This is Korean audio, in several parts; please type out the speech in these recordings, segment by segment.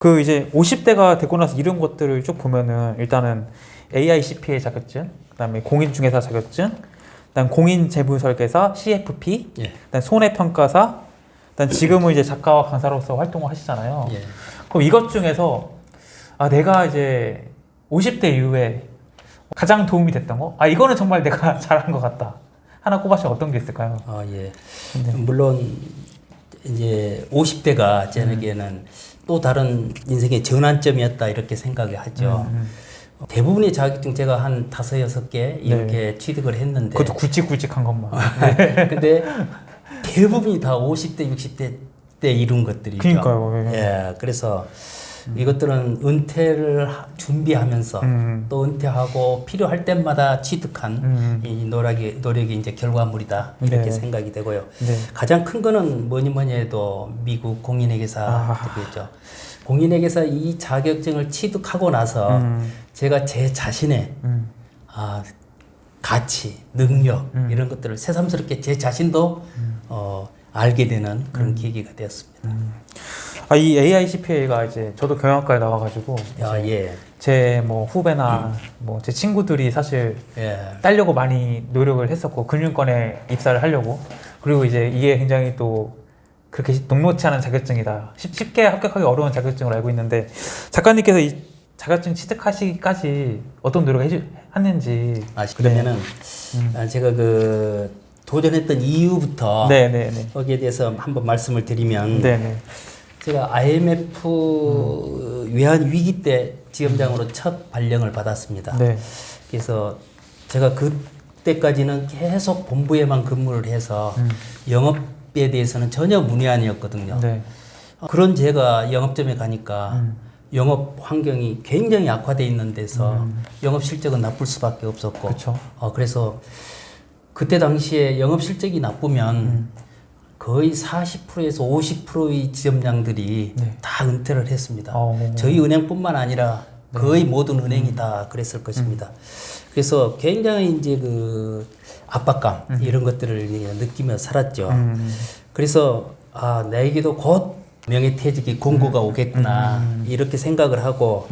그 이제 50대가 되고 나서 이런 것들을 쭉 보면은 일단은 AICPA 자격증, 그다음에 공인중개사 자격증, 그다음 공인재무설계사 CFP, 예. 그다음 손해평가사, 그다음 지금은 이제 작가와 강사로서 활동을 하시잖아요. 예. 그럼 이것 중에서 내가 이제 50대 이후에 가장 도움이 됐던 거? 이거는 정말 내가 잘한 것 같다. 하나 꼽아주면 어떤 게 있을까요? 예. 네. 물론 이제 50대가 저에게는 또 다른 인생의 전환점이었다 이렇게 생각을 하죠. 대부분의 자격증 제가 한 5-6개 이렇게 취득을 했는데 그것도 굵직굵직한 것만. 근데 대부분이 다 50대, 60대 때 이룬 것들이죠. 그러니까요. 예. 그래서 이것들은 은퇴를 준비하면서 또 은퇴하고 필요할 때마다 취득한 이 노력이 이제 결과물이다 이렇게 네. 생각이 되고요. 네. 가장 큰 거는 뭐니 해도 미국 공인회계사들이죠. 공인회계사 이 자격증을 취득하고 나서 제가 제 자신의 가치, 능력 이런 것들을 새삼스럽게 제 자신도 알게 되는 그런 계기가 되었습니다. 이 AICPA가 이제 저도 경영학과에 나와가지고 예. 제 뭐 후배나 뭐 제 친구들이 사실 예. 따려고 많이 노력을 했었고 금융권에 입사를 하려고, 그리고 이제 이게 굉장히 또 그렇게 녹록치 않은 자격증이다, 쉽게 합격하기 어려운 자격증을 알고 있는데, 작가님께서 이 자격증 취득하시기까지 어떤 노력을 했는지. 그러면은 제가 그 도전했던 이유부터 네네네. 거기에 대해서 한번 말씀을 드리면 네네. 제가 IMF 외환 위기 때 지점장으로 첫 발령을 받았습니다. 네. 그래서 제가 그때까지는 계속 본부에만 근무를 해서 영업에 대해서는 전혀 문외한이었거든요. 네. 그런 제가 영업점에 가니까 영업 환경이 굉장히 악화돼 있는 데서 영업 실적은 나쁠 수밖에 없었고, 그쵸. 그래서 그때 당시에 영업 실적이 나쁘면 거의 40%에서 50%의 지점장들이 네. 다 은퇴를 했습니다. 오. 저희 은행뿐만 아니라 거의 모든 은행이 다 그랬을 것입니다. 그래서 굉장히 이제 그 압박감 이런 것들을 느끼며 살았죠. 그래서 나에게도 곧 명예퇴직이 공고가 오겠구나 이렇게 생각을 하고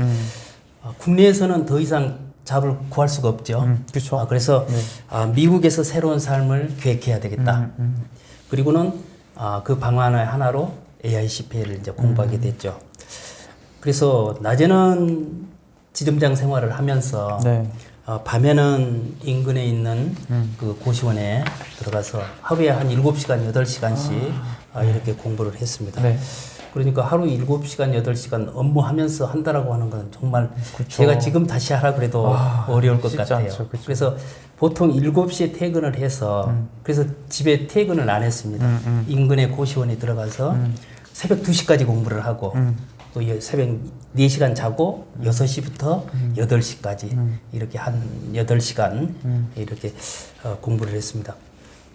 국내에서는 더 이상 잡을 구할 수가 없죠. 그렇죠. 그래서 미국에서 새로운 삶을 계획해야 되겠다. 그리고는 그 방안의 하나로 AICPA를 이제 공부하게 됐죠. 그래서 낮에는 지점장 생활을 하면서 네. 밤에는 인근에 있는 그 고시원에 들어가서 하루에 한 7시간, 8시간씩 이렇게 공부를 했습니다. 네. 그러니까 하루 7시간, 8시간 업무하면서 한다라고 하는 건 정말 그쵸. 제가 지금 다시 하라 그래도 어려울 것 같아요. 않죠. 그래서 보통 7시에 퇴근을 해서 그래서 집에 퇴근을 안 했습니다. 인근의 고시원에 들어가서 새벽 2시까지 공부를 하고 또 새벽 4시간 자고 6시부터 8시까지 이렇게 한 8시간 이렇게 공부를 했습니다.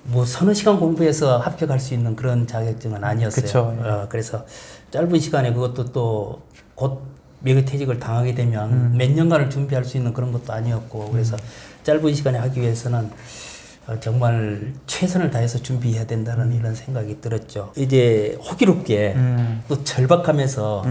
뭐 서너 시간 공부해서 합격할 수 있는 그런 자격증은 아니었어요. 그쵸. 그래서 짧은 시간에 그것도 또 곧 명예퇴직을 당하게 되면 몇 년간을 준비할 수 있는 그런 것도 아니었고, 그래서 짧은 시간에 하기 위해서는 정말 최선을 다해서 준비해야 된다는 이런 생각이 들었죠. 이제 호기롭게 또 절박하면서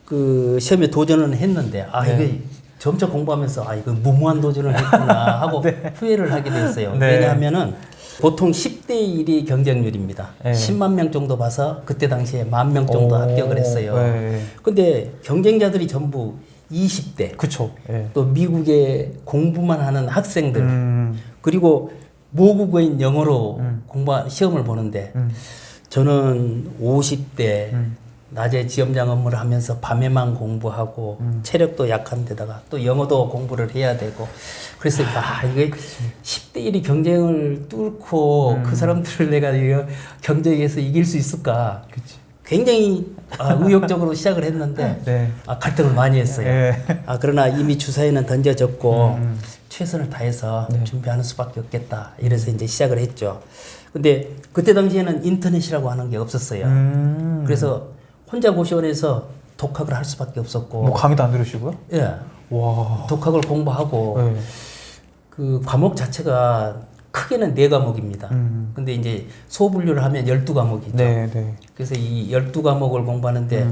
그 시험에 도전을 했는데 이게 점차 공부하면서 이거 무모한 도전을 했구나 하고 후회를 하게 됐어요. 네. 왜냐하면은 보통 10대 1이 경쟁률입니다. 네. 10만 명 정도 봐서 그때 당시에 10,000명 정도 합격을 했어요. 네. 근데 경쟁자들이 전부 20대, 그쵸. 네. 또 미국에 공부만 하는 학생들, 그리고 모국어인 영어로 시험을 보는데 저는 50대 낮에 지점장 업무를 하면서 밤에만 공부하고 체력도 약한 데다가 또 영어도 공부를 해야 되고, 그래서 이게 10대 1이 경쟁을 뚫고 그 사람들을 내가 이거 경쟁에서 이길 수 있을까? 그치. 굉장히 의욕적으로 시작을 했는데 네. 갈등을 많이 했어요. 네. 그러나 이미 주사위는 던져졌고 최선을 다해서 준비하는 수밖에 없겠다. 이래서 이제 시작을 했죠. 근데 그때 당시에는 인터넷이라고 하는 게 없었어요. 그래서 혼자 고시원에서 독학을 할 수밖에 없었고. 뭐 강의도 안 들으시고요? 예. 와. 독학을 공부하고 네. 그 과목 자체가 크게는 4과목입니다. 근데 이제 소분류를 하면 12과목이죠. 네, 네. 그래서 이 12과목을 공부하는데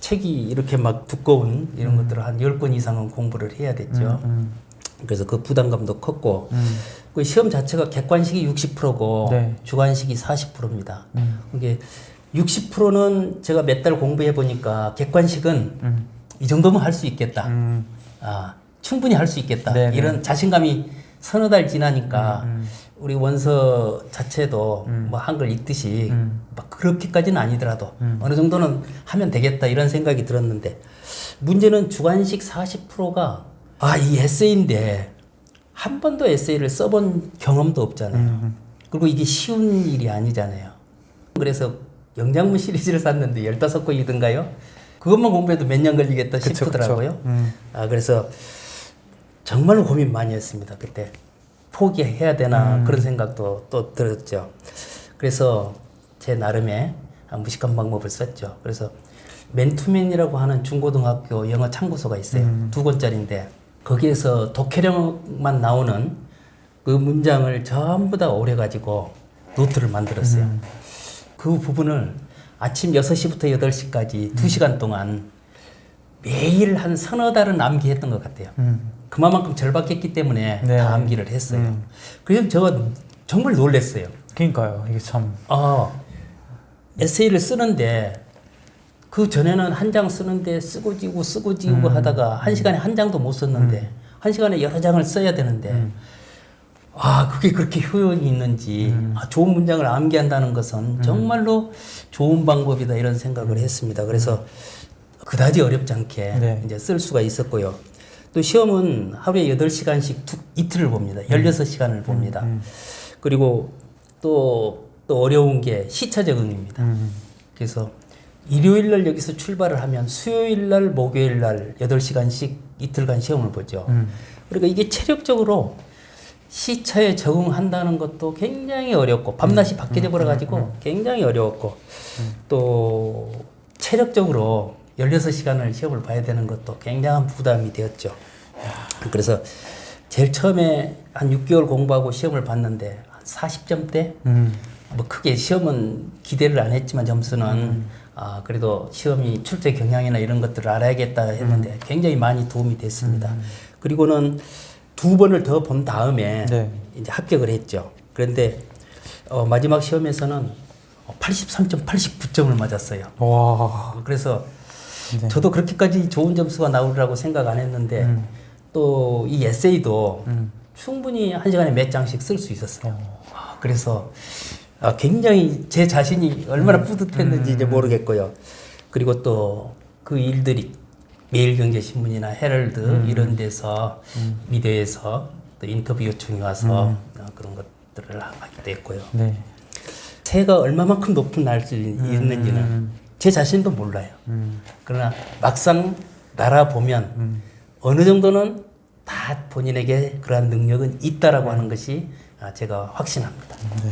책이 이렇게 막 두꺼운 이런 것들을 한 10권 이상은 공부를 해야 됐죠. 그래서 그 부담감도 컸고 그 시험 자체가 객관식이 60%고 네. 주관식이 40%입니다. 이게 60%는 제가 몇 달 공부해 보니까 객관식은 이 정도면 할 수 있겠다. 아, 충분히 할 수 있겠다. 네네. 이런 자신감이 서너 달 지나니까 우리 원서 자체도 뭐 한글 읽듯이 막 그렇게까지는 아니더라도 어느 정도는 하면 되겠다 이런 생각이 들었는데 문제는 주관식 40%가 이 에세이인데 한 번도 에세이를 써본 경험도 없잖아요. 그리고 이게 쉬운 일이 아니잖아요. 그래서 영장문 시리즈를 샀는데 15권이던가요? 그것만 공부해도 몇 년 걸리겠다 그쵸, 싶더라고요. 그쵸. 그래서 정말로 고민 많이 했습니다. 그때 포기해야 되나 그런 생각도 또 들었죠. 그래서 제 나름의 무식한 방법을 썼죠. 그래서 맨투맨이라고 하는 중고등학교 영어 참고서가 있어요. 2권짜리인데 거기에서 독해력만 나오는 그 문장을 전부 다 오려가지고 노트를 만들었어요. 그 부분을 아침 6시부터 8시까지 2시간 동안 매일 한 서너 달은 암기했던 것 같아요. 그만큼 절박했기 때문에 네. 다 암기를 했어요. 그래서 제가 정말 놀랐어요. 그러니까요. 이게 참. 에세이를 쓰는데 그 전에는 한 장 쓰는데 쓰고 지우고 하다가 한 시간에 한 장도 못 썼는데 한 시간에 여러 장을 써야 되는데 그게 그렇게 효용이 있는지 좋은 문장을 암기한다는 것은 정말로 좋은 방법이다 이런 생각을 했습니다. 그래서 그다지 어렵지 않게 네. 이제 쓸 수가 있었고요. 또 시험은 하루에 8시간씩 이틀을 봅니다. 16시간을 봅니다. 그리고 또 어려운 게 시차 적응입니다. 그래서 일요일 날 여기서 출발을 하면 수요일 날, 목요일 날 8시간씩 이틀간 시험을 보죠. 그러니까 이게 체력적으로 시차에 적응한다는 것도 굉장히 어렵고 밤낮이 바뀌어 버려가지고 굉장히 어려웠고 또 체력적으로 16시간을 시험을 봐야 되는 것도 굉장한 부담이 되었죠. 그래서 제일 처음에 한 6개월 공부하고 시험을 봤는데 한 40점대? 뭐 크게 시험은 기대를 안 했지만 점수는 그래도 시험이 출제 경향이나 이런 것들을 알아야겠다 했는데 굉장히 많이 도움이 됐습니다. 그리고는 2번을 더 본 다음에 네. 이제 합격을 했죠. 그런데 마지막 시험에서는 83.89점을 맞았어요. 와. 그래서 네. 저도 그렇게까지 좋은 점수가 나오리라고 생각 안 했는데 또 이 에세이도 충분히 한 시간에 몇 장씩 쓸 수 있었어요. 그래서 굉장히 제 자신이 얼마나 뿌듯했는지 이제 모르겠고요. 그리고 또 그 일들이 매일경제신문이나 헤럴드 이런 데서 미디어에서 또 인터뷰 요청이 와서 그런 것들을 하기도 했고요. 네. 새가 얼마만큼 높은 날 수 있는지는 제 자신도 몰라요. 그러나 막상 날아보면 어느 정도는 다 본인에게 그러한 능력은 있다라고 하는 것이 제가 확신합니다.